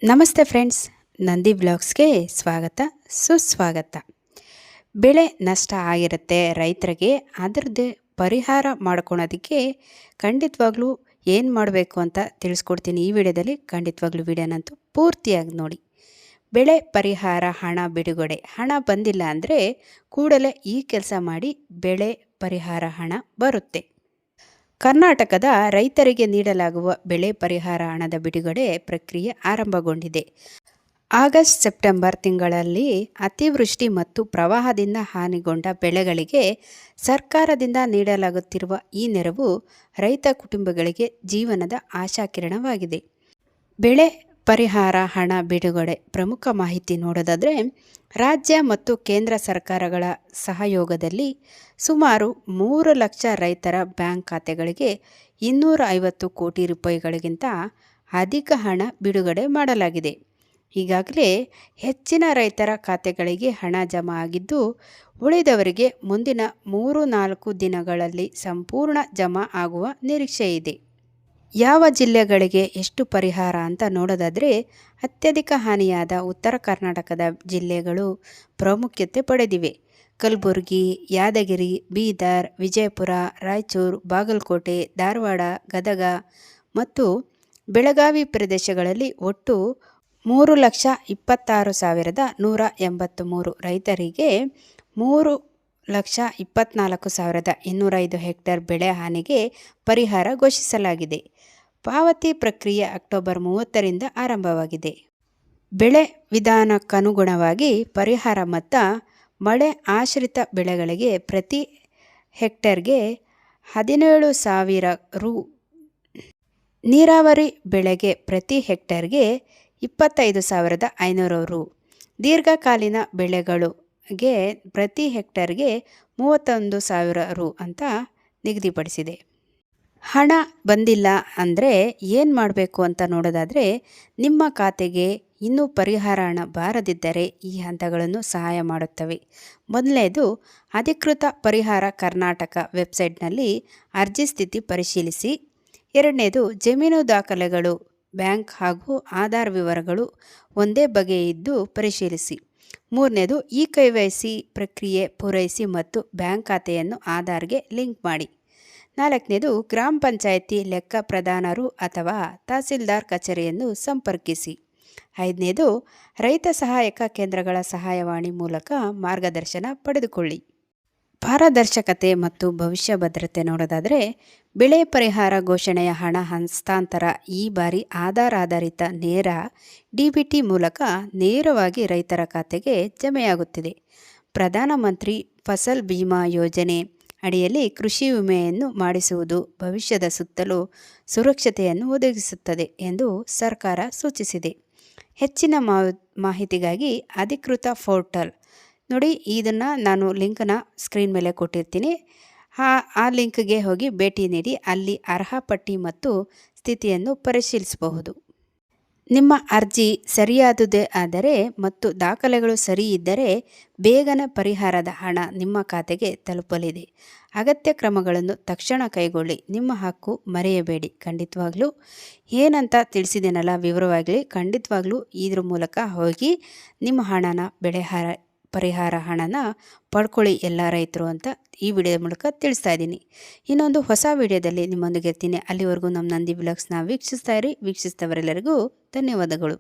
ನಮಸ್ತೆ ಫ್ರೆಂಡ್ಸ್, ನಂದಿ ಬ್ಲಾಗ್ಸ್ಗೆ ಸ್ವಾಗತ ಸುಸ್ವಾಗತ. ಬೆಳೆ ನಷ್ಟ ಆಗಿರುತ್ತೆ ರೈತರಿಗೆ, ಅದರದ್ದು ಪರಿಹಾರ ಮಾಡ್ಕೊಳೋದಕ್ಕೆ ಖಂಡಿತವಾಗ್ಲೂ ಏನು ಮಾಡಬೇಕು ಅಂತ ತಿಳಿಸ್ಕೊಡ್ತೀನಿ ಈ ವಿಡಿಯೋದಲ್ಲಿ. ಖಂಡಿತವಾಗ್ಲೂ ವಿಡಿಯೋನಂತೂ ಪೂರ್ತಿಯಾಗಿ ನೋಡಿ. ಬೆಳೆ ಪರಿಹಾರ ಹಣ ಬಿಡುಗಡೆ. ಹಣ ಬಂದಿಲ್ಲ ಅಂದರೆ ಕೂಡಲೇ ಈ ಕೆಲಸ ಮಾಡಿ, ಬೆಳೆ ಪರಿಹಾರ ಹಣ ಬರುತ್ತೆ. ಕರ್ನಾಟಕದ ರೈತರಿಗೆ ನೀಡಲಾಗುವ ಬೆಳೆ ಪರಿಹಾರ ಹಣದ ಬಿಡುಗಡೆ ಪ್ರಕ್ರಿಯೆ ಆರಂಭಗೊಂಡಿದೆ. ಆಗಸ್ಟ್ ಸೆಪ್ಟೆಂಬರ್ ತಿಂಗಳಲ್ಲಿ ಅತಿವೃಷ್ಟಿ ಮತ್ತು ಪ್ರವಾಹದಿಂದ ಹಾನಿಗೊಂಡ ಬೆಳೆಗಳಿಗೆ ಸರ್ಕಾರದಿಂದ ನೀಡಲಾಗುತ್ತಿರುವ ಈ ನೆರವು ರೈತ ಕುಟುಂಬಗಳಿಗೆ ಜೀವನದ ಆಶಾಕಿರಣವಾಗಿದೆ. ಬೆಳೆ ಪರಿಹಾರ ಹಣ ಬಿಡುಗಡೆ ಪ್ರಮುಖ ಮಾಹಿತಿ ನೋಡೋದಾದರೆ, ರಾಜ್ಯ ಮತ್ತು ಕೇಂದ್ರ ಸರ್ಕಾರಗಳ ಸಹಯೋಗದಲ್ಲಿ ಸುಮಾರು 3 ಲಕ್ಷ ರೈತರ ಬ್ಯಾಂಕ್ ಖಾತೆಗಳಿಗೆ 250 ಕೋಟಿ ರೂಪಾಯಿಗಳಿಗಿಂತ ಅಧಿಕ ಹಣ ಬಿಡುಗಡೆ ಮಾಡಲಾಗಿದೆ. ಈಗಾಗಲೇ ಹೆಚ್ಚಿನ ರೈತರ ಖಾತೆಗಳಿಗೆ ಹಣ ಜಮಾ ಆಗಿದ್ದು, ಉಳಿದವರಿಗೆ ಮುಂದಿನ 3-4 ದಿನಗಳಲ್ಲಿ ಸಂಪೂರ್ಣ ಜಮಾ ಆಗುವ ನಿರೀಕ್ಷೆ ಇದೆ. ಯಾವ ಜಿಲ್ಲೆಗಳಿಗೆ ಎಷ್ಟು ಪರಿಹಾರ ಅಂತ ನೋಡೋದಾದರೆ, ಅತ್ಯಧಿಕ ಹಾನಿಯಾದ ಉತ್ತರ ಕರ್ನಾಟಕದ ಜಿಲ್ಲೆಗಳು ಪ್ರಾಮುಖ್ಯತೆ ಪಡೆದಿವೆ. ಕಲಬುರಗಿ, ಯಾದಗಿರಿ, ಬೀದರ್, ವಿಜಯಪುರ, ರಾಯಚೂರು, ಬಾಗಲಕೋಟೆ, ಧಾರವಾಡ, ಗದಗ ಮತ್ತು ಬೆಳಗಾವಿ ಪ್ರದೇಶಗಳಲ್ಲಿ ಒಟ್ಟು 3,26,183 ರೈತರಿಗೆ 3,24,205 ಹೆಕ್ಟೇರ್ ಬೆಳೆ ಹಾನಿಗೆ ಪರಿಹಾರ ಘೋಷಿಸಲಾಗಿದೆ. ಪಾವತಿ ಪ್ರಕ್ರಿಯೆ ಅಕ್ಟೋಬರ್ 30ರಿಂದ ಆರಂಭವಾಗಿದೆ. ಬೆಳೆ ವಿಧಾನಕ್ಕನುಗುಣವಾಗಿ ಪರಿಹಾರ ಮೊತ್ತ ಮಳೆ ಆಶ್ರಿತ ಬೆಳೆಗಳಿಗೆ ಪ್ರತಿ ಹೆಕ್ಟೇರ್ಗೆ 17,000 ರು, ನೀರಾವರಿ ಬೆಳೆಗೆ ಪ್ರತಿ ಹೆಕ್ಟೇರ್ಗೆ 25,500 ರು, ದೀರ್ಘಕಾಲೀನ ಬೆಳೆಗಳಿಗೆ ಪ್ರತಿ ಹೆಕ್ಟೇರ್ಗೆ 31,000 ರು ಅಂತ ನಿಗದಿಪಡಿಸಿದೆ. ಹಣ ಬಂದಿಲ್ಲ ಅಂದರೆ ಏನು ಮಾಡಬೇಕು ಅಂತ ನೋಡೋದಾದರೆ, ನಿಮ್ಮ ಖಾತೆಗೆ ಇನ್ನೂ ಪರಿಹಾರ ಹಣ ಬಾರದಿದ್ದರೆ ಈ ಹಂತಗಳನ್ನು ಸಹಾಯ ಮಾಡುತ್ತವೆ. ಮೊದಲನೇದು, ಅಧಿಕೃತ ಪರಿಹಾರ ಕರ್ನಾಟಕ ವೆಬ್ಸೈಟ್ನಲ್ಲಿ ಅರ್ಜಿ ಸ್ಥಿತಿ ಪರಿಶೀಲಿಸಿ. ಎರಡನೇದು, ಜಮೀನು ದಾಖಲೆಗಳು, ಬ್ಯಾಂಕ್ ಹಾಗೂ ಆಧಾರ್ ವಿವರಗಳು ಒಂದೇ ಬಗೆಯಿದ್ದು ಪರಿಶೀಲಿಸಿ. ಮೂರನೇದು, KYC ಪ್ರಕ್ರಿಯೆ ಪೂರೈಸಿ ಮತ್ತು ಬ್ಯಾಂಕ್ ಖಾತೆಯನ್ನು ಆಧಾರ್ಗೆ ಲಿಂಕ್ ಮಾಡಿ. ನಾಲ್ಕನೇದು, ಗ್ರಾಮ ಪಂಚಾಯಿತಿ ಲೆಕ್ಕ ಪ್ರಧಾನರು ಅಥವಾ ತಹಸೀಲ್ದಾರ್ ಕಚೇರಿಯನ್ನು ಸಂಪರ್ಕಿಸಿ. ಐದನೇದು, ರೈತ ಸಹಾಯಕ ಕೇಂದ್ರಗಳ ಸಹಾಯವಾಣಿ ಮೂಲಕ ಮಾರ್ಗದರ್ಶನ ಪಡೆದುಕೊಳ್ಳಿ. ಪಾರದರ್ಶಕತೆ ಮತ್ತು ಭವಿಷ್ಯ ಭದ್ರತೆ ನೋಡೋದಾದರೆ, ಬೆಳೆ ಪರಿಹಾರ ಘೋಷಣೆಯ ಹಣ ಹಸ್ತಾಂತರ ಈ ಬಾರಿ ಆಧಾರ್ ಆಧಾರಿತ ನೇರ DBT ಮೂಲಕ ನೇರವಾಗಿ ರೈತರ ಖಾತೆಗೆ ಜಮೆಯಾಗುತ್ತಿದೆ. ಪ್ರಧಾನಮಂತ್ರಿ ಫಸಲ್ ಬಿಮಾ ಯೋಜನೆ ಅಡಿಯಲ್ಲಿ ಕೃಷಿ ವಿಮೆಯನ್ನು ಮಾಡಿಸುವುದು ಭವಿಷ್ಯದ ಸುತ್ತಲೂ ಸುರಕ್ಷತೆಯನ್ನು ಒದಗಿಸುತ್ತದೆ ಎಂದು ಸರ್ಕಾರ ಸೂಚಿಸಿದೆ. ಹೆಚ್ಚಿನ ಮಾಹಿತಿಗಾಗಿ ಅಧಿಕೃತ ಪೋರ್ಟಲ್ ನೋಡಿ, ಇದನ್ನು ನಾನು ಲಿಂಕನ್ನು ಸ್ಕ್ರೀನ್ ಮೇಲೆ ಕೊಟ್ಟಿರ್ತೀನಿ. ಆ ಲಿಂಕ್ಗೆ ಹೋಗಿ ಭೇಟಿ ನೀಡಿ ಅಲ್ಲಿ ಅರ್ಹ ಪಟ್ಟಿ ಮತ್ತು ಸ್ಥಿತಿಯನ್ನು ಪರಿಶೀಲಿಸಬಹುದು. ನಿಮ್ಮ ಅರ್ಜಿ ಸರಿಯಾದುದೇ ಆದರೆ ಮತ್ತು ದಾಖಲೆಗಳು ಸರಿ ಇದ್ದರೆ ಬೇಗನೆ ಪರಿಹಾರದ ಹಣ ನಿಮ್ಮ ಖಾತೆಗೆ ತಲುಪಲಿದೆ. ಅಗತ್ಯ ಕ್ರಮಗಳನ್ನು ತಕ್ಷಣ ಕೈಗೊಳ್ಳಿ. ನಿಮ್ಮ ಹಕ್ಕು ಮರೆಯಬೇಡಿ. ಖಂಡಿತವಾಗ್ಲೂ ಏನಂತ ತಿಳಿಸಿದ್ದೇನಲ್ಲ ವಿವರವಾಗಲಿ, ಖಂಡಿತವಾಗ್ಲೂ ಇದ್ರ ಮೂಲಕ ಹೋಗಿ ನಿಮ್ಮ ಹಣನ ಪರಿಹಾರ ಹಣನ ಪಡ್ಕೊಳ್ಳಿ ಎಲ್ಲ ರೈತರು ಅಂತ ಈ ವಿಡಿಯೋ ಮೂಲಕ ತಿಳಿಸ್ತಾ ಇದ್ದೀನಿ. ಇನ್ನೊಂದು ಹೊಸ ವಿಡಿಯೋದಲ್ಲಿ ನಿಮ್ಮೊಂದಿಗೆ ಇರ್ತೀನಿ. ಅಲ್ಲಿವರೆಗೂ ನಮ್ಮ ನಂದಿ ಬ್ಲಾಗ್ಸ್ನ ವೀಕ್ಷಿಸ್ತಾ ಇರಿ. ವೀಕ್ಷಿಸಿದವರೆಲ್ಲರಿಗೂ ಧನ್ಯವಾದಗಳು.